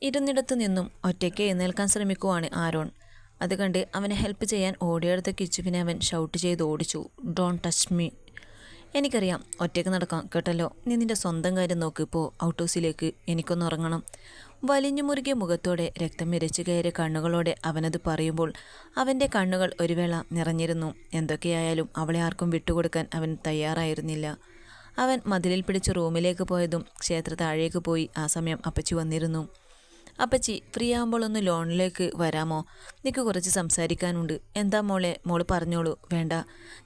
ഇരുന്നിടത്തു നിന്നും ഒറ്റയ്ക്ക് എഴുന്നേൽക്കാൻ ശ്രമിക്കുവാണ് ആരോൺ. അത് കണ്ട് അവനെ ഹെൽപ്പ് ചെയ്യാൻ ഓടിയെടുത്ത കിച്ചുവിനെ അവൻ ഷൗട്ട് ചെയ്ത് ഓടിച്ചു. Don't touch me. എനിക്കറിയാം ഒറ്റയ്ക്ക് നടക്കാം കേട്ടല്ലോ. നീ നിൻ്റെ സ്വന്തം കാര്യം നോക്ക്. ഇപ്പോൾ ഔട്ട് ഹൗസിലേക്ക്, എനിക്കൊന്ന് ഉറങ്ങണം. വലിഞ്ഞു മുറുകിയ മുഖത്തോടെ രക്തം ഇരച്ചു കയറിയ കണ്ണുകളോടെ അവനത് പറയുമ്പോൾ അവൻ്റെ കണ്ണുകൾ ഒരു വേള നിറഞ്ഞിരുന്നു. എന്തൊക്കെയായാലും അവളെ ആർക്കും വിട്ടുകൊടുക്കാൻ അവൻ തയ്യാറായിരുന്നില്ല. അവൻ മതിലിൽ പിടിച്ച് റൂമിലേക്ക് പോയതും ക്ഷേത്ര താഴേക്ക് പോയി. ആ സമയം അപ്പച്ചി വന്നിരുന്നു. അപ്പച്ചി, ഫ്രീ ആകുമ്പോൾ ഒന്ന് ലോണിലേക്ക് വരാമോ? നിനക്ക് കുറച്ച് സംസാരിക്കാനുണ്ട്. എന്താ മോള് പറഞ്ഞോളൂ. വേണ്ട,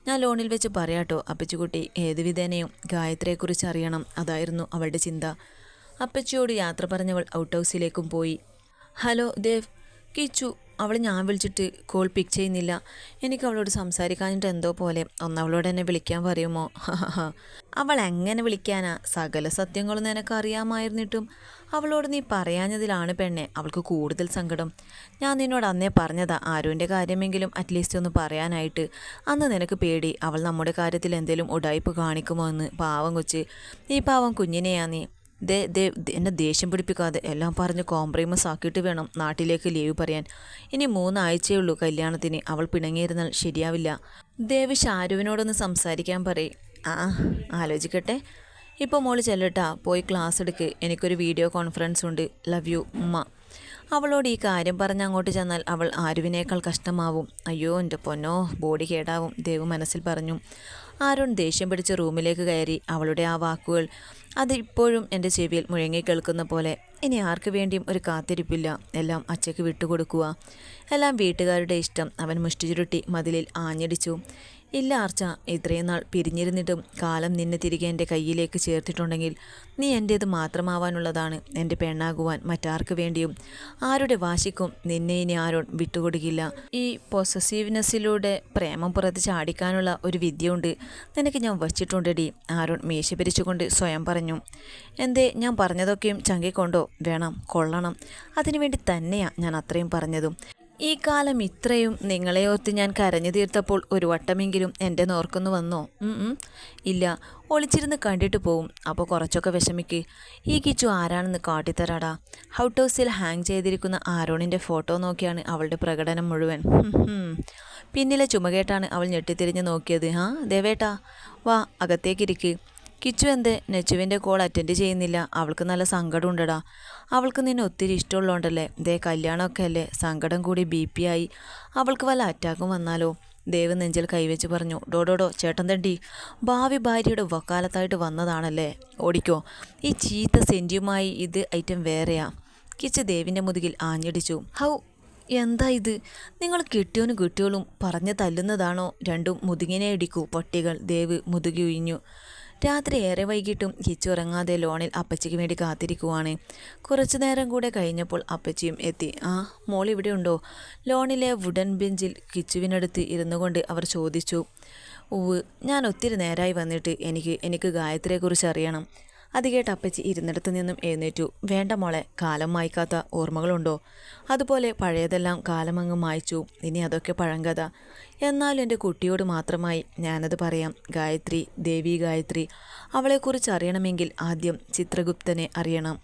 ഞാൻ ലോണിൽ വെച്ച് പറയാട്ടോ. അപ്പച്ചിക്കുട്ടി ഏത് വിധേനയും ഗായത്രിയെക്കുറിച്ച് അറിയണം. അതായിരുന്നു അവളുടെ ചിന്ത. അപ്പച്ചിയോട് യാത്ര പറഞ്ഞവൾ ഔട്ട് ഹൗസിലേക്കും പോയി. ഹലോ ദേവ്. കിച്ചു. അവൾ ഞാൻ വിളിച്ചിട്ട് കോൾ പിക്ക് ചെയ്യുന്നില്ല. എനിക്ക് അവളോട് സംസാരിക്കാനിട്ട് എന്തോ പോലെ. അവളോട് എന്നെ വിളിക്കാൻ പറയുമോ? അവൾ എങ്ങനെ വിളിക്കാനാ? സകല സത്യങ്ങളും നിനക്ക് അറിയാമായിരുന്നിട്ടും അവളോട് നീ പറയാഞ്ഞതിലാണ് പെണ്ണെ അവൾക്ക് കൂടുതൽ സങ്കടം. ഞാൻ നിന്നോട് അന്നേ പറഞ്ഞതാ ആരുവിൻ്റെ കാര്യമെങ്കിലും അറ്റ്ലീസ്റ്റ് ഒന്ന് പറയാനായിട്ട്. അന്ന് നിനക്ക് പേടി അവൾ നമ്മുടെ കാര്യത്തിൽ എന്തെങ്കിലും ഉടായ്പ് കാണിക്കുമോ എന്ന്. പാവം കൊച്ച്. ഈ പാവം കുഞ്ഞിനെയാ നീ. എന്നെ ദേഷ്യം പിടിപ്പിക്കാതെ എല്ലാം പറഞ്ഞ് കോംപ്രമൈസ് ആക്കിയിട്ട് വേണം നാട്ടിലേക്ക് ലീവ് പറയാൻ. ഇനി 3 ആഴ്ചയുള്ളൂ കല്യാണത്തിന്. അവൾ പിണങ്ങിയിരുന്നാൽ ശരിയാവില്ല. ദേവ് ഷാരുവിനോടൊന്ന് സംസാരിക്കാൻ പറയും. ആലോചിക്കട്ടെ. ഇപ്പോൾ മോള് ചെല്ലട്ടാ, പോയി ക്ലാസ് എടുക്ക്. എനിക്കൊരു വീഡിയോ കോൺഫറൻസ് ഉണ്ട്. ലവ് യു ഉമ്മ. അവളോട് ഈ കാര്യം പറഞ്ഞ് അങ്ങോട്ട് ചെന്നാൽ അവൾ ആരുവിനേക്കാൾ കഷ്ടമാവും. അയ്യോ എൻ്റെ പൊന്നോ, ബോഡി കേടാവും, ദേവ് മനസ്സിൽ പറഞ്ഞു. ആരോൺ ദേഷ്യം പിടിച്ച് റൂമിലേക്ക് കയറി. അവളുടെ ആ വാക്കുകൾ അത് ഇപ്പോഴും എൻ്റെ ചെവിയിൽ മുഴങ്ങി കേൾക്കുന്ന പോലെ. ഇനി ആർക്ക് വേണ്ടിയും ഒരു കാത്തിരിപ്പില്ല. എല്ലാം അച്ചയ്ക്ക് വിട്ടുകൊടുക്കുക. എല്ലാം വീട്ടുകാരുടെ ഇഷ്ടം. അവൻ മുഷ്ടി ചുരുട്ടി മതിലിൽ ആഞ്ഞടിച്ചു. ഇല്ല ആർച്ച, ഇത്രയും നാൾ പിരിഞ്ഞിരുന്നിട്ടും കാലം നിന്നെ തിരികെ എൻ്റെ കയ്യിലേക്ക് ചേർത്തിട്ടുണ്ടെങ്കിൽ നീ എൻ്റേത് മാത്രമാവാനുള്ളതാണ്. എൻ്റെ പെണ്ണാകുവാൻ മറ്റാർക്ക് വേണ്ടിയും ആരുടെ വാശിക്കും നിന്നെ ഇനി ആരോൺ വിട്ടുകൊടുക്കില്ല. ഈ പൊസസീവ്നെസ്സിലൂടെ പ്രേമം പുറത്ത് ചാടിക്കാനുള്ള ഒരു വിദ്യയുണ്ട് നിനക്ക് ഞാൻ വച്ചിട്ടുണ്ടടി. ആരോൺ മീശ പിരിച്ചുകൊണ്ട് സ്വയം പറഞ്ഞു. എന്തേ, ഞാൻ പറഞ്ഞതൊക്കെയും ചങ്കിക്കൊണ്ടോ? വേണം, കൊള്ളണം. അതിനുവേണ്ടി തന്നെയാണ് ഞാൻ അത്രയും പറഞ്ഞതും. ഈ കാലം ഇത്രയും നിങ്ങളെ ഓർത്ത് ഞാൻ കരഞ്ഞു തീർത്തപ്പോൾ ഒരു വട്ടമെങ്കിലും എൻ്റെ നോർക്കൊന്നു വന്നോ? ഇല്ല. ഒളിച്ചിരുന്ന് കണ്ടിട്ട് പോവും. അപ്പോൾ കുറച്ചൊക്കെ വിഷമിക്ക്. ഈ കിച്ചു ആരാണെന്ന് കാട്ടിത്തരാടാ. ഔട്ട് ഹൗസിൽ ഹാങ് ചെയ്തിരിക്കുന്ന ആരോണിൻ്റെ ഫോട്ടോ നോക്കിയാണ് അവളുടെ പ്രകടനം മുഴുവൻ. പിന്നിലെ ചുമകേട്ടാണ് അവൾ ഞെട്ടിത്തിരിഞ്ഞ് നോക്കിയത്. ദേവേട്ടാ, വാ അകത്തേക്കിരിക്ക്. കിച്ചു എന്തേ നെച്ചുവിൻ്റെ കോൾ അറ്റൻഡ് ചെയ്യുന്നില്ല? അവൾക്ക് നല്ല സങ്കടം ഉണ്ടടാ. അവൾക്ക് നിന്നെ ഒത്തിരി ഇഷ്ടമുള്ളതുകൊണ്ടല്ലേ. കല്യാണമൊക്കെ അല്ലേ, സങ്കടം കൂടി BP ആയി. അവൾക്ക് വല്ല അറ്റാക്കും വന്നാലോ? ദേവ് നെഞ്ചിൽ കൈവച്ച് പറഞ്ഞു. ഡോഡോഡോ ചേട്ടൻ തണ്ടി, ഭാവി ഭാര്യയുടെ വക്കാലത്തായിട്ട് വന്നതാണല്ലേ. ഓടിക്കോ. ഈ ചീത്ത സെൻറ്റിയുമായി ഇത് ഐറ്റം വേറെയാ. കിച്ചു ദേവിൻ്റെ മുതുകിൽ ആഞ്ഞടിച്ചു. ഹൗ, എന്താ ഇത്? നിങ്ങൾ കെട്ടിയോളും പറഞ്ഞ് തല്ലുന്നതാണോ? രണ്ടും മുതുകിനെ ഇടിക്കൂ പട്ടികൾ. ദേവ് മുതുകി ഉഴിഞ്ഞു. രാത്രി ഏറെ വൈകിട്ടും കിച്ചു ഉറങ്ങാതെ ലോണിൽ അപ്പച്ചിക്ക് വേണ്ടി കാത്തിരിക്കുവാണ്. കുറച്ചു നേരം കൂടെ കഴിഞ്ഞപ്പോൾ അപ്പച്ചിയും എത്തി. മോൾ ഇവിടെ ഉണ്ടോ? ലോണിലെ വുഡൻ ബെഞ്ചിൽ കിച്ചുവിനടുത്ത് ഇരുന്നു കൊണ്ട് അവർ ചോദിച്ചു. ഉവ്, ഞാൻ ഒത്തിരി നേരമായി വന്നിട്ട്. എനിക്ക് ഗായത്രിയെക്കുറിച്ച് അറിയണം. അത് കേട്ട് അപ്പച്ചി ഇരുന്നിടത്ത് നിന്നും എഴുന്നേറ്റു. വേണ്ട മോളെ, കാലം മായ്ക്കാത്ത ഓർമ്മകളുണ്ടോ? അതുപോലെ പഴയതെല്ലാം കാലമങ്ങ് മായ്ച്ചു. ഇനി അതൊക്കെ പഴങ്കഥ. എന്നാലും എൻ്റെ കുട്ടിയോട് മാത്രമായി ഞാനത് പറയാം. ഗായത്രി, ദേവി ഗായത്രി. അവളെക്കുറിച്ച് അറിയണമെങ്കിൽ ആദ്യം ചിത്രഗുപ്തനെ അറിയണം.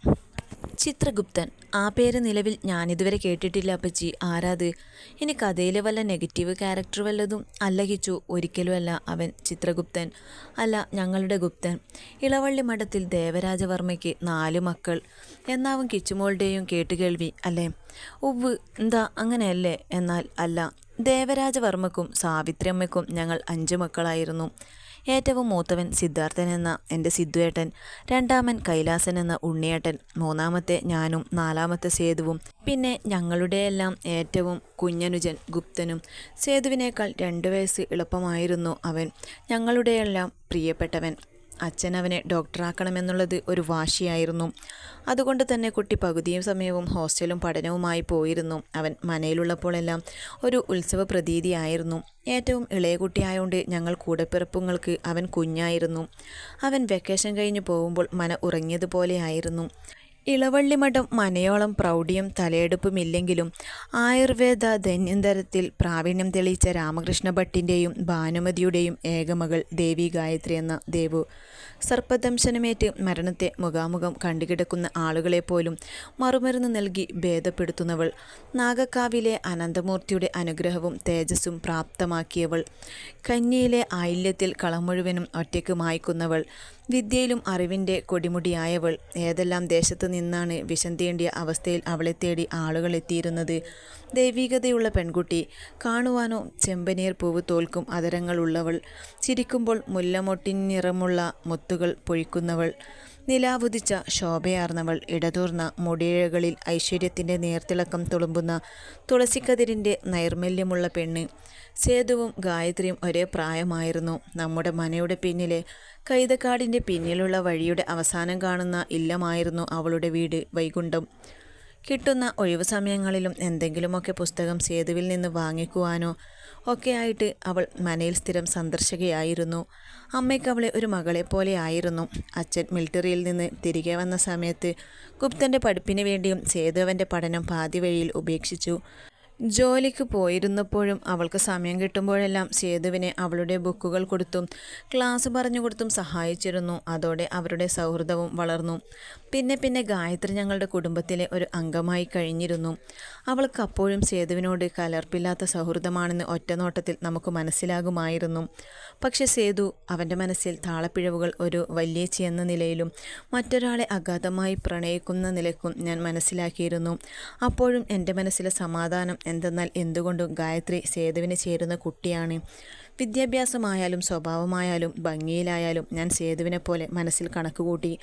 ചിത്രഗുപ്തൻ, ആ പേര് നിലവിൽ ഞാനിതുവരെ കേട്ടിട്ടില്ല അപ്പച്ചി. ആരാത്? ഇനി കഥയിലെ വല്ല നെഗറ്റീവ് ക്യാരക്ടർ വല്ലതും? അല്ല കിച്ചു, ഒരിക്കലുമല്ല. അവൻ ചിത്രഗുപ്തൻ അല്ല, ഞങ്ങളുടെ ഗുപ്തൻ. ഇളവള്ളി മഠത്തിൽ ദേവരാജവർമ്മയ്ക്ക് 4 മക്കൾ എന്നാവും കിച്ചുമോളുടെയും കേട്ടുകേൾവി അല്ലേ? ഉവ്വ്. എന്താ അങ്ങനെയല്ലേ? എന്നാൽ അല്ല, ദേവരാജവർമ്മക്കും സാവിത്രിയമ്മയ്ക്കും ഞങ്ങൾ 5 മക്കളായിരുന്നു. ഏറ്റവും മൂത്തവൻ സിദ്ധാർത്ഥൻ എന്ന എൻ്റെ സിദ്ധുവേട്ടൻ, രണ്ടാമൻ കൈലാസൻ എന്ന ഉണ്ണിയേട്ടൻ, മൂന്നാമത്തെ ഞാനും, 4ാമത്തെ സേതുവും, പിന്നെ ഞങ്ങളുടെയെല്ലാം ഏറ്റവും കുഞ്ഞനുജൻ ഗുപ്തനും. സേതുവിനേക്കാൾ 2 വയസ്സ് എളുപ്പമായിരുന്നു അവൻ, ഞങ്ങളുടെയെല്ലാം പ്രിയപ്പെട്ടവൻ. അച്ഛൻ അവനെ ഡോക്ടറാക്കണമെന്നുള്ളത് ഒരു വാശിയായിരുന്നു. അതുകൊണ്ട് തന്നെ കുട്ടി പകുതിയും സമയവും ഹോസ്റ്റലും പഠനവുമായി പോയിരുന്നു. അവൻ മനയിലുള്ളപ്പോഴെല്ലാം ഒരു ഉത്സവ പ്രതീതിയായിരുന്നു. ഏറ്റവും ഇളയ കുട്ടിയായോണ്ട് ഞങ്ങൾ കൂടെപ്പിറപ്പുങ്ങൾക്ക് അവൻ കുഞ്ഞായിരുന്നു. അവൻ വെക്കേഷൻ കഴിഞ്ഞ് പോകുമ്പോൾ മന ഉറങ്ങിയതുപോലെയായിരുന്നു. ഇളവള്ളിമഠം മനയോളം പ്രൗഢിയും തലയെടുപ്പുമില്ലെങ്കിലും ആയുർവേദ ധന്യന്തരത്തിൽ പ്രാവീണ്യം തെളിയിച്ച രാമകൃഷ്ണ ഭട്ടിൻ്റെയും ഭാനുമതിയുടെയും ഏകമകൾ ദേവി ഗായത്രി എന്ന ദേവു സർപ്പദംശനമേറ്റ് മരണത്തെ മുഖാമുഖം കണ്ടുകിടക്കുന്ന ആളുകളെപ്പോലും മറുമരുന്ന് നൽകി ഭേദപ്പെടുത്തുന്നവൾ, നാഗക്കാവിലെ അനന്തമൂർത്തിയുടെ അനുഗ്രഹവും തേജസ്സും പ്രാപ്തമാക്കിയവൾ, കന്നിയിലെ ആയില്യത്തിൽ കളം മുഴുവനും ഒറ്റയ്ക്ക് മായ്ക്കുന്നവൾ, വിദ്യയിലും അറിവിൻ്റെ കൊടിമുടിയായവൾ, ഏതെല്ലാം ദേശത്ത് നിന്നാണ് വിഷം തീണ്ടിയ അവസ്ഥയിൽ അവളെ തേടി ആളുകൾ എത്തിയിരുന്നത്. ദൈവികതയുള്ള പെൺകുട്ടി, കാണുവാനോ ചെമ്പനീർ പൂവ് തോൽക്കും അതരങ്ങളുള്ളവൾ, ചിരിക്കുമ്പോൾ മുല്ലമൊട്ടിനിറമുള്ള മുത്തുകൾ പൊഴിക്കുന്നവൾ, നിലാവുദിച്ച ശോഭയാർന്നവൾ, ഇടതൂർന്ന മുടിയിഴകളിൽ ഐശ്വര്യത്തിൻ്റെ നേർത്തിളക്കം തുളുമ്പുന്ന തുളസിക്കതിരിൻ്റെ നൈർമല്യമുള്ള പെണ്ണ്. സേതുവും ഗായത്രിയും ഒരേ പ്രായമായിരുന്നു. നമ്മുടെ മനയുടെ പിന്നിലെ കൈതക്കാടിൻ്റെ പിന്നിലുള്ള വഴിയുടെ അവസാനം കാണുന്ന ഇല്ലമായിരുന്നു അവളുടെ വീട്, വൈകുണ്ഠം. കിട്ടുന്ന ഒഴിവു സമയങ്ങളിലും എന്തെങ്കിലുമൊക്കെ പുസ്തകം സേതുവിൽ നിന്ന് വാങ്ങിക്കുവാനോ ഒക്കെയായിട്ട് അവൾ മനയിൽ സ്ഥിരം സന്ദർശകയായിരുന്നു. അമ്മയ്ക്ക് അവളെ ഒരു മകളെ പോലെ ആയിരുന്നു. അച്ഛൻ മിലിറ്ററിയിൽ നിന്ന് തിരികെ വന്ന സമയത്ത് ഗുപ്തൻ്റെ പഠിപ്പിന് വേണ്ടിയും സേതു അവൻ്റെ പഠനം പാതി വഴിയിൽ ഉപേക്ഷിച്ചു. ജോലിക്ക് പോയിരുന്നപ്പോഴും അവൾക്ക് സമയം കിട്ടുമ്പോഴെല്ലാം സേതുവിനെ അവളുടെ ബുക്കുകൾ കൊടുത്തും ക്ലാസ് പറഞ്ഞു കൊടുത്തും സഹായിച്ചിരുന്നു. അതോടെ അവരുടെ സൗഹൃദവും വളർന്നു. പിന്നെ ഗായത്രി ഞങ്ങളുടെ കുടുംബത്തിലെ ഒരു അംഗമായി കഴിഞ്ഞിരുന്നു. അവൾക്ക് അപ്പോഴും സേതുവിനോട് കലർപ്പില്ലാത്ത സൗഹൃദമാണെന്ന് ഒറ്റനോട്ടത്തിൽ നമുക്ക് മനസ്സിലാകുമായിരുന്നു. പക്ഷെ സേതു അവൻ്റെ മനസ്സിൽ താളപ്പിഴവുകൾ ഒരു വല്യേച്ചി എന്ന നിലയിലും മറ്റൊരാളെ അഗാധമായി പ്രണയിക്കുന്ന നിലയ്ക്കും ഞാൻ മനസ്സിലാക്കിയിരുന്നു. അപ്പോഴും എൻ്റെ മനസ്സിലെ സമാധാനം എന്തെന്നാൽ എന്തുകൊണ്ടും ഗായത്രി സേതുവിന് ചേരുന്ന കുട്ടിയാണ്. വിദ്യാഭ്യാസമായാലും സ്വഭാവമായാലും ഭംഗിയിലായാലും ഞാൻ സേതുവിനെ പോലെ മനസ്സിൽ കണക്കുകൂട്ടി.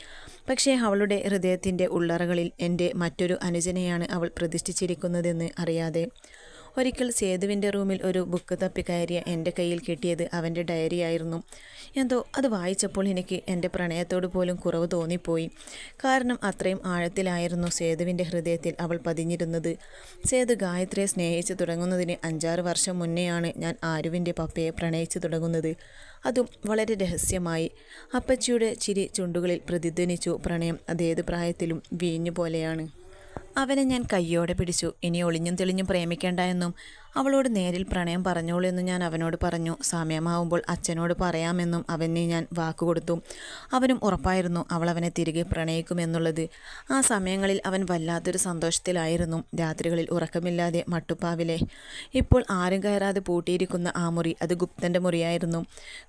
പക്ഷേ അവളുടെ ഹൃദയത്തിൻ്റെ ഉള്ളറകളിൽ എൻ്റെ മറ്റൊരു അനുജനെയാണ് അവൾ പ്രതിഷ്ഠിച്ചിരിക്കുന്നതെന്ന് അറിയാതെ. ഒരിക്കൽ സേതുവിൻ്റെ റൂമിൽ ഒരു ബുക്ക് തപ്പി കയറിയ എൻ്റെ കയ്യിൽ കിട്ടിയത് അവൻ്റെ ഡയറിയായിരുന്നു. എന്തോ അത് വായിച്ചപ്പോൾ എനിക്ക് എൻ്റെ പ്രണയത്തോട് പോലും കുറവ് തോന്നിപ്പോയി. കാരണം അത്രയും ആഴത്തിലായിരുന്നു സേതുവിൻ്റെ ഹൃദയത്തിൽ അവൾ പതിഞ്ഞിരുന്നത്. സേതു ഗായത്രിയെ സ്നേഹിച്ചു തുടങ്ങുന്നതിന് 5-6 വർഷം മുന്നെയാണ് ഞാൻ ആരുവിൻ്റെ പപ്പയെ പ്രണയിച്ചു തുടങ്ങുന്നത്. അതും വളരെ രഹസ്യമായി. അപ്പച്ചിയുടെ ചിരി ചുണ്ടുകളിൽ പ്രതിധ്വനിച്ചു. പ്രണയം അതേത് പ്രായത്തിലും വീഞ്ഞു പോലെയാണ്. അവനെ ഞാൻ കയ്യോടെ പിടിച്ചു. ഇനി ഒളിഞ്ഞും തെളിഞ്ഞും പ്രേമിക്കേണ്ട എന്നും അവളോട് നേരിൽ പ്രണയം പറഞ്ഞോളൂ എന്നും ഞാൻ അവനോട് പറഞ്ഞു. സമയമാവുമ്പോൾ അച്ഛനോട് പറയാമെന്നും അവനെ ഞാൻ വാക്കുകൊടുത്തു. അവനും ഉറപ്പായിരുന്നു അവൾ അവനെ തിരികെ പ്രണയിക്കുമെന്നുള്ളത്. ആ സമയങ്ങളിൽ അവൻ വല്ലാത്തൊരു സന്തോഷത്തിലായിരുന്നു. രാത്രികളിൽ ഉറക്കമില്ലാതെ മട്ടുപ്പാവിലെ ഇപ്പോൾ ആരും കയറാതെ പൂട്ടിയിരിക്കുന്ന ആ മുറി, അത് ഗുപ്തൻ്റെ മുറിയായിരുന്നു.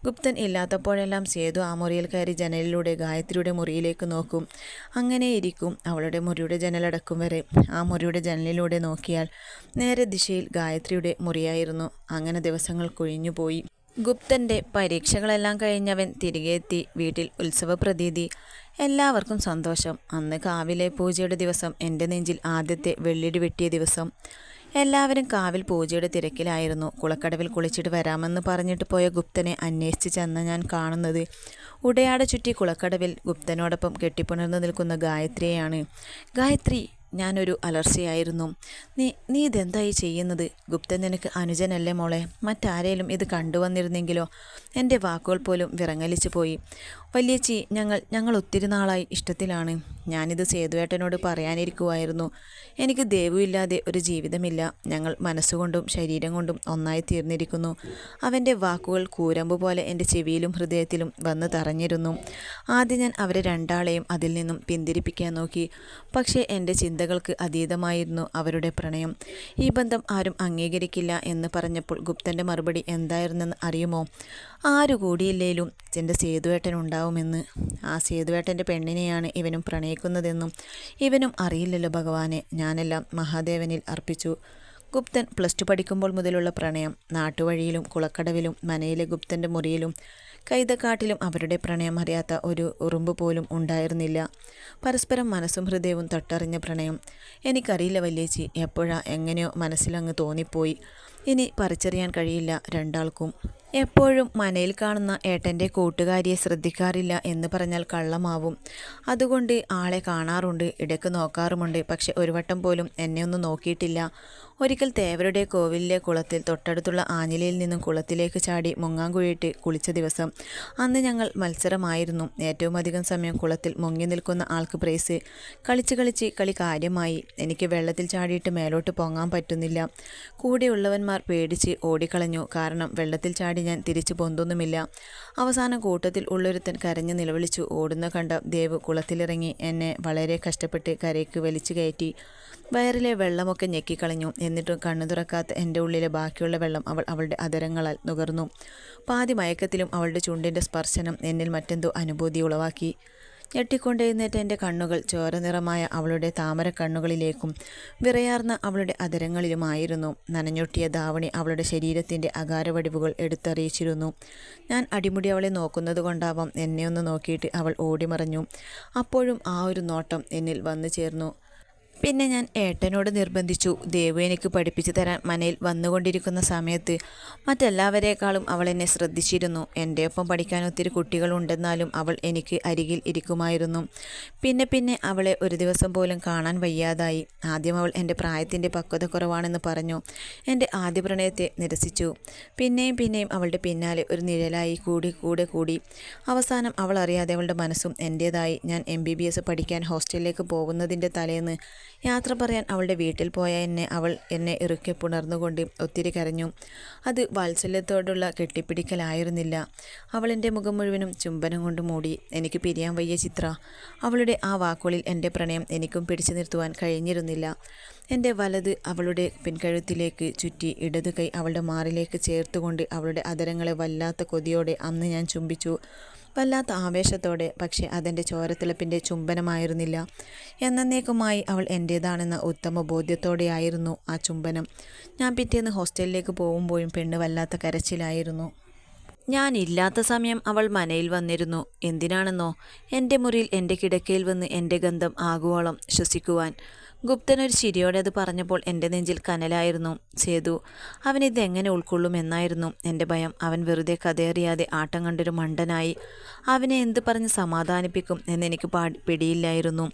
ഗുപ്തൻ ഇല്ലാത്തപ്പോഴെല്ലാം സേതു ആ മുറിയിൽ കയറി ജനലിലൂടെ ഗായത്രിയുടെ മുറിയിലേക്ക് നോക്കും. അങ്ങനെ ഇരിക്കും. അവളുടെ മുറിയുടെ ജനലടക്കും വരെ ആ മുറിയുടെ ജനലിലൂടെ നോക്കിയാൽ നേരെ ദിശയിൽ ഗായത്രിയുടെ മുറിയായിരുന്നു. അങ്ങനെ ദിവസങ്ങൾ കൊഴിഞ്ഞുപോയി. ഗുപ്തൻ്റെ പരീക്ഷകളെല്ലാം കഴിഞ്ഞവൻ തിരികെ എത്തി. വീട്ടിൽ ഉത്സവ പ്രതീതി. എല്ലാവർക്കും സന്തോഷം. അന്ന് കാവിലെ പൂജയുടെ ദിവസം, എൻ്റെ നെഞ്ചിൽ ആദ്യത്തെ വെള്ളിടി വെട്ടിയ ദിവസം. എല്ലാവരും കാവിൽ പൂജയുടെ തിരക്കിലായിരുന്നു. കുളക്കടവിൽ കുളിച്ചിട്ട് വരാമെന്ന് പറഞ്ഞിട്ട് പോയ ഗുപ്തനെ അന്വേഷിച്ച് ചെന്ന ഞാൻ കാണുന്നത് ഉടയാട ചുറ്റി കുളക്കടവിൽ ഗുപ്തനോടൊപ്പം കെട്ടിപ്പുണർന്നു നിൽക്കുന്ന ഗായത്രിയെയാണ്. ഗായത്രി, ഞാനൊരു അലർച്ചയായിരുന്നു. നീ ഇതെന്തായി ചെയ്യുന്നത്? ഗുപ്തൻ നിനക്ക് അനുജനല്ലേ മോളെ? മറ്റാരേലും ഇത് കണ്ടുവന്നിരുന്നെങ്കിലോ? എൻ്റെ വാക്കുകൾ പോലും വിറങ്ങലിച്ചു പോയി. വല്യേച്ചി, ഞങ്ങൾ ഒത്തിരി നാളായി ഇഷ്ടത്തിലാണ്. ഞാനിത് സേതുവേട്ടനോട് പറയാനിരിക്കുമായിരുന്നു. എനിക്ക് ദേവുവില്ലാതെ ഒരു ജീവിതമില്ല. ഞങ്ങൾ മനസ്സുകൊണ്ടും ശരീരം കൊണ്ടും ഒന്നായി തീർന്നിരിക്കുന്നു. അവൻ്റെ വാക്കുകൾ കൂരമ്പ് പോലെ എൻ്റെ ചെവിയിലും ഹൃദയത്തിലും വന്ന് തറഞ്ഞിരുന്നു. ആദ്യം ഞാൻ അവരെ രണ്ടാളെയും അതിൽ നിന്നും പിന്തിരിപ്പിക്കാൻ നോക്കി. പക്ഷേ എൻ്റെ ചിന്തകൾക്ക് അതീതമായിരുന്നു അവരുടെ പ്രണയം. ഈ ബന്ധം ആരും അംഗീകരിക്കില്ല എന്ന് പറഞ്ഞപ്പോൾ ഗുപ്തൻ്റെ മറുപടി എന്തായിരുന്നെന്ന് അറിയുമോ? ആരു കൂടിയില്ലേലും എൻ്റെ സേതുവേട്ടനുണ്ടാവുമെന്ന്. ആ സേതുവേട്ടൻ്റെ പെണ്ണിനെയാണ് ഇവനും പ്രണയിക്കുന്നതെന്നും ഇവനും അറിയില്ലല്ലോ ഭഗവാനെ. ഞാനെല്ലാം മഹാദേവനിൽ അർപ്പിച്ചു. ഗുപ്തൻ +2 പഠിക്കുമ്പോൾ മുതലുള്ള പ്രണയം. നാട്ടുവഴിയിലും കുളക്കടവിലും മനയിലെ ഗുപ്തൻ്റെ മുറിയിലും കൈതക്കാട്ടിലും അവരുടെ പ്രണയം അറിയാത്ത ഒരു ഉറുമ്പ് പോലും ഉണ്ടായിരുന്നില്ല. പരസ്പരം മനസ്സും ഹൃദയവും തൊട്ടറിഞ്ഞ പ്രണയം. എനിക്കറിയില്ല വല്യേച്ചി, എപ്പോഴാ എങ്ങനെയോ മനസ്സിലങ്ങ് തോന്നിപ്പോയി. ഇനി പറിച്ചറിയാൻ കഴിയില്ല രണ്ടാൾക്കും. എപ്പോഴും മനയിൽ കാണുന്ന ഏട്ടൻ്റെ കൂട്ടുകാരിയെ ശ്രദ്ധിക്കാറില്ല എന്ന് പറഞ്ഞാൽ കള്ളമാവും. അതുകൊണ്ട് ആളെ കാണാറുണ്ട്, ഇടയ്ക്ക് നോക്കാറുമുണ്ട്. പക്ഷെ ഒരു വട്ടം പോലും എന്നെ ഒന്നും നോക്കിയിട്ടില്ല. ഒരിക്കൽ തേവരുടെ കോവിലിലെ കുളത്തിൽ തൊട്ടടുത്തുള്ള ആഞ്ഞിലിയിൽ നിന്നും കുളത്തിലേക്ക് ചാടി മുങ്ങാങ്കുഴിയിട്ട് കുളിച്ച ദിവസം. അന്ന് ഞങ്ങൾ മത്സരമായിരുന്നു. ഏറ്റവും അധികം സമയം കുളത്തിൽ മുങ്ങി നിൽക്കുന്ന ആൾക്ക് പ്രൈസ്. കളിച്ച് കളിച്ച് കളി കാര്യമായി. എനിക്ക് വെള്ളത്തിൽ ചാടിയിട്ട് മേലോട്ട് പൊങ്ങാൻ പറ്റുന്നില്ല. കൂടെയുള്ളവന്മാർ പേടിച്ച് ഓടിക്കളഞ്ഞു. കാരണം വെള്ളത്തിൽ ചാടി ഞാൻ തിരിച്ചു പൊന്തൊന്നുമില്ല. അവസാനം കൂട്ടത്തിൽ ഉള്ളൊരുത്തൻ കരഞ്ഞു നിലവിളിച്ചു. ഓടുന്ന കണ്ട ദേവ് കുളത്തിലിറങ്ങി എന്നെ വളരെ കഷ്ടപ്പെട്ട് കരയ്ക്ക് വലിച്ചു കയറ്റി. വയറിലെ വെള്ളമൊക്കെ ഞെക്കിക്കളഞ്ഞു. എന്നിട്ടും കണ്ണു തുറക്കാത്ത എൻ്റെ ഉള്ളിലെ ബാക്കിയുള്ള വെള്ളം അവൾ അവളുടെ അധരങ്ങളാൽ നുകർന്നു. പാതി മയക്കത്തിലും അവളുടെ ചുണ്ടിൻ്റെ സ്പർശനം എന്നിൽ മറ്റെന്തോ അനുഭൂതി ഉളവാക്കി. ഞെട്ടിക്കൊണ്ടേന്നേറ്റ എൻ്റെ കണ്ണുകൾ ചോരനിറമായ അവളുടെ താമര കണ്ണുകളിലേക്കും വിറയാർന്ന അവളുടെ അധരങ്ങളിലുമായിരുന്നു. നനഞ്ഞൊട്ടിയ ധാവണി അവളുടെ ശരീരത്തിൻ്റെ അകാരവടിവുകൾ എടുത്തറിയിച്ചിരുന്നു. ഞാൻ അടിമുടി അവളെ നോക്കുന്നത് കൊണ്ടാവാം എന്നെ ഒന്ന് നോക്കിയിട്ട് അവൾ ഓടിമറഞ്ഞു. അപ്പോഴും ആ ഒരു നോട്ടം എന്നിൽ വന്നു ചേർന്നു. പിന്നെ ഞാൻ ഏട്ടനോട് നിർബന്ധിച്ചു. ദേവു എനിക്ക് പഠിപ്പിച്ചു തരാൻ മനയിൽ വന്നുകൊണ്ടിരിക്കുന്ന സമയത്ത് മറ്റെല്ലാവരേക്കാളും അവൾ എന്നെ ശ്രദ്ധിച്ചിരുന്നു. എൻ്റെ ഒപ്പം പഠിക്കാൻ ഒത്തിരി കുട്ടികളുണ്ടെന്നാലും അവൾ എനിക്ക് അരികിൽ ഇരിക്കുമായിരുന്നു. പിന്നെ പിന്നെ അവളെ ഒരു ദിവസം പോലും കാണാൻ വയ്യാതായി. ആദ്യം അവൾ എൻ്റെ പ്രായത്തിൻ്റെ പക്വത കുറവാണെന്ന് പറഞ്ഞു. എൻ്റെ ആദ്യ പ്രണയത്തെ നിരസിച്ചു. പിന്നെയും പിന്നെയും അവളുടെ പിന്നാലെ ഒരു നിഴലായി കൂടി. അവസാനം അവൾ അറിയാതെ അവളുടെ മനസ്സും എൻ്റേതായി. ഞാൻ MBBS പഠിക്കാൻ ഹോസ്റ്റലിലേക്ക് പോകുന്നതിൻ്റെ തലേന്ന് യാത്ര പറയാൻ അവളുടെ വീട്ടിൽ പോയ അവൾ എന്നെ ഇറുക്കെ പുണർന്നുകൊണ്ട് ഒത്തിരി കരഞ്ഞു. അത് വാത്സല്യത്തോടുള്ള കെട്ടിപ്പിടിക്കലായിരുന്നില്ല. അവൾ എൻ്റെ മുഖം മുഴുവനും ചുംബനം കൊണ്ട് മൂടി. എനിക്ക് പിരിയാൻ വയ്യ ചിത്ര. അവളുടെ ആ വാക്കുകളിൽ എൻ്റെ പ്രണയം എനിക്കും പിടിച്ചു നിർത്തുവാൻ കഴിഞ്ഞിരുന്നില്ല. എൻ്റെ വലത് അവളുടെ പിൻകഴുത്തിലേക്ക് ചുറ്റി, ഇടതു കൈ അവളുടെ മാറിലേക്ക് ചേർത്തുകൊണ്ട് അവളുടെ അധരങ്ങളെ വല്ലാത്ത കൊതിയോടെ അന്ന് ഞാൻ ചുംബിച്ചു. വല്ലാത്ത ആവേശത്തോടെ. പക്ഷേ അതെൻ്റെ ചോരത്തിളപ്പിൻ്റെ ചുംബനമായിരുന്നില്ല. എന്നേക്കുമായി അവൾ എൻ്റേതാണെന്ന ഉത്തമ ബോധ്യത്തോടെയായിരുന്നു ആ ചുംബനം. ഞാൻ പിറ്റേന്ന് ഹോസ്റ്റലിലേക്ക് പോകുമ്പോഴും പെണ്ണ് വല്ലാത്ത കരച്ചിലായിരുന്നു. ഞാനില്ലാത്ത സമയം അവൾ മനയിൽ വന്നിരുന്നു. എന്തിനാണെന്നോ? എൻ്റെ മുറിയിൽ എൻ്റെ കിടക്കയിൽ വന്ന് എൻ്റെ ഗന്ധം ആകുവോളം ശ്വസിക്കുവാൻ. ഗുപ്തൻ ഒരു ചിരിയോടെ അത് പറഞ്ഞപ്പോൾ എൻ്റെ നെഞ്ചിൽ കനലായിരുന്നു. സേതു, അവനിതെങ്ങനെ ഉൾക്കൊള്ളുമെന്നായിരുന്നു എൻ്റെ ഭയം. അവൻ വെറുതെ കഥയറിയാതെ ആട്ടം കണ്ടൊരു മണ്ടനായി. അവനെ എന്ത് പറഞ്ഞ് സമാധാനിപ്പിക്കും എന്നെനിക്ക് പിടിയില്ലായിരുന്നു.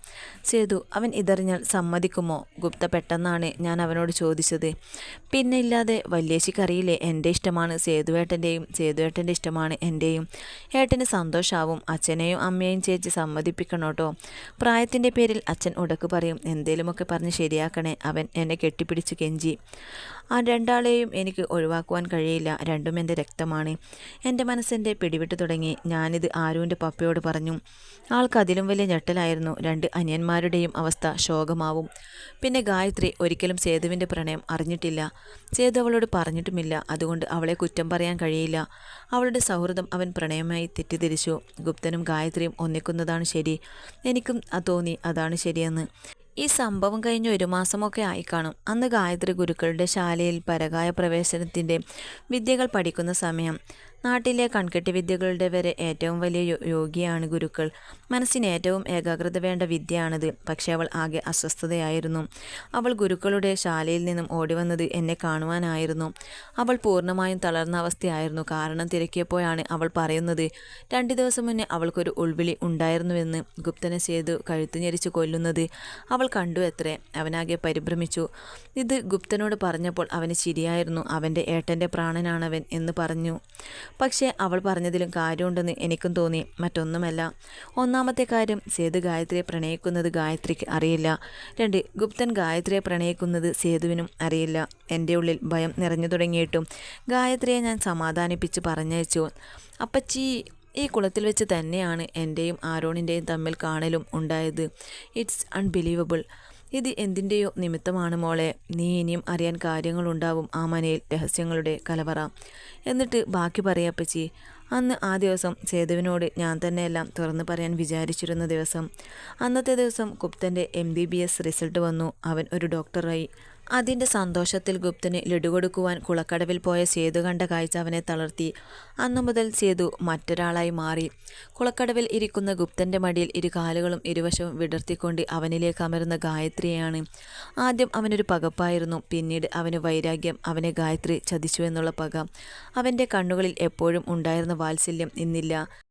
സേതു, അവൻ ഇതറിഞ്ഞാൽ സമ്മതിക്കുമോ? ഗുപ്ത പെട്ടെന്നാണ് ഞാൻ അവനോട് ചോദിച്ചത്. പിന്നെ ഇല്ലാതെ, വല്യേച്ചിക്കറിയില്ലേ എൻ്റെ ഇഷ്ടമാണ് സേതുവേട്ടൻ്റെയും സേതുവേട്ടൻ്റെ ഇഷ്ടമാണ് എൻ്റെയും. ഏട്ടന് സന്തോഷാവും. അച്ഛനെയും അമ്മയെയും ചേച്ചി സമ്മതിപ്പിക്കണോട്ടോ. പ്രായത്തിൻ്റെ പേരിൽ അച്ഛൻ ഉടക്ക് പറയും. എന്തേലുമൊക്കെ പറഞ്ഞ് ശരിയാക്കണേ. അവൻ എന്നെ കെട്ടിപ്പിടിച്ച് കെഞ്ചി. ആ രണ്ടാളെയും എനിക്ക് ഒഴിവാക്കുവാൻ കഴിയില്ല. രണ്ടും എൻ്റെ രക്തമാണ്. എൻ്റെ മനസ്സെൻ്റെ പിടിവിട്ടു തുടങ്ങി. ഞാനിത് ആരുവിൻ്റെ പപ്പയോട് പറഞ്ഞു. ആൾക്ക് അതിലും വലിയ ഞെട്ടലായിരുന്നു. 2 അനിയന്മാരുടെയും അവസ്ഥ ശോകമാവും. പിന്നെ ഗായത്രി ഒരിക്കലും സേതുവിൻ്റെ പ്രണയം അറിഞ്ഞിട്ടില്ല. സേതു അവളോട് പറഞ്ഞിട്ടുമില്ല. അതുകൊണ്ട് അവളെ കുറ്റം പറയാൻ കഴിയില്ല. അവളുടെ സൗഹൃദം അവൻ പ്രണയമായി തെറ്റിദ്ധരിച്ചു. ഗുപ്തനും ഗായത്രിയും ഒന്നിക്കുന്നതാണ് ശരി. എനിക്കും തോന്നി അതാണ് ശരിയെന്ന്. ഈ സംഭവം കഴിഞ്ഞ് 1 മാസമൊക്കെ ആയിക്കാണും. അന്ന് ഗായത്രി ഗുരുക്കളുടെ ശാലയിൽ പരകായ പ്രവേശനത്തിൻ്റെ വിദ്യകൾ പഠിക്കുന്ന സമയം. നാട്ടിലെ കൺകെട്ടി വിദ്യകളുടെ വരെ ഏറ്റവും വലിയ യോഗിയാണ് ഗുരുക്കൾ. മനസ്സിന് ഏറ്റവും ഏകാഗ്രത വേണ്ട വിദ്യയാണിത്. പക്ഷേ അവൾ ആകെ അസ്വസ്ഥതയായിരുന്നു. അവൾ ഗുരുക്കളുടെ ശാലയിൽ നിന്നും ഓടിവന്നത് എന്നെ കാണുവാനായിരുന്നു. അവൾ പൂർണ്ണമായും തളർന്ന അവസ്ഥയായിരുന്നു. കാരണം തിരക്കിയപ്പോഴാണ് അവൾ പറയുന്നത് 2 ദിവസം മുന്നേ അവൾക്കൊരു ഉൾവിളി ഉണ്ടായിരുന്നുവെന്ന്. ഗുപ്തനെ സേതു കഴുത്ത് ഞെരിച്ച് കൊല്ലുന്നത് അവൾ കണ്ടു എത്രേ. അവനാകെ പരിഭ്രമിച്ചു. ഇത് ഗുപ്തനോട് പറഞ്ഞപ്പോൾ അവന് ചിരിയായിരുന്നു. അവൻ്റെ ഏട്ടൻ്റെ പ്രാണനാണവൻ എന്ന് പറഞ്ഞു. പക്ഷേ അവൾ പറഞ്ഞതിലും കാര്യമുണ്ടെന്ന് എനിക്കും തോന്നി. മറ്റൊന്നുമല്ല. ഒന്നാമത്തെ കാര്യം, സേതു ഗായത്രിയെ പ്രണയിക്കുന്നത് ഗായത്രിക്ക് അറിയില്ല. 2, ഗുപ്തൻ ഗായത്രിയെ പ്രണയിക്കുന്നത് സേതുവിനും അറിയില്ല. എൻ്റെ ഉള്ളിൽ ഭയം നിറഞ്ഞു തുടങ്ങിയിട്ടും ഗായത്രിയെ ഞാൻ സമാധാനിപ്പിച്ച് പറഞ്ഞയച്ചു. അപ്പച്ചി, ഈ കുളത്തിൽ വെച്ച് തന്നെയാണ് എൻ്റെയും ആരോണിൻ്റെയും തമ്മിൽ കാണലും ഉണ്ടായത്. It's unbelievable. ഇത് എന്തിൻ്റെയോ നിമിത്തമാണ് മോളെ. നീ ഇനിയും അറിയാൻ കാര്യങ്ങളുണ്ടാവും. ആ മനയിൽ രഹസ്യങ്ങളുടെ കലവറ. എന്നിട്ട് ബാക്കി പറയാപ്പച്ചി. അന്ന് ആ ദിവസം സേതുവിനോട് ഞാൻ തന്നെയെല്ലാം തുറന്നു പറയാൻ വിചാരിച്ചിരുന്ന ദിവസം. അന്നത്തെ ദിവസം ഗുപ്തൻ്റെ MBBS റിസൾട്ട് വന്നു. അവൻ ഒരു ഡോക്ടറായി. അതിൻ്റെ സന്തോഷത്തിൽ ഗുപ്തന് ലഡു കൊടുക്കുവാൻ കുളക്കടവിൽ പോയ സേതു കണ്ട കാഴ്ച അവനെ തളർത്തി. അന്നു മുതൽ സേതു മറ്റൊരാളായി മാറി. കുളക്കടവിൽ ഇരിക്കുന്ന ഗുപ്തൻ്റെ മടിയിൽ ഇരു കാലുകളും ഇരുവശവും വിടർത്തിക്കൊണ്ട് അവനിലേക്ക് അമരുന്ന ഗായത്രിയാണ്. ആദ്യം അവനൊരു പകപ്പായിരുന്നു. പിന്നീട് അവന് വൈരാഗ്യം. അവനെ ഗായത്രി ചതിച്ചു എന്നുള്ള പക. അവൻ്റെ കണ്ണുകളിൽ എപ്പോഴും ഉണ്ടായിരുന്ന വാത്സല്യം ഇന്നില്ല.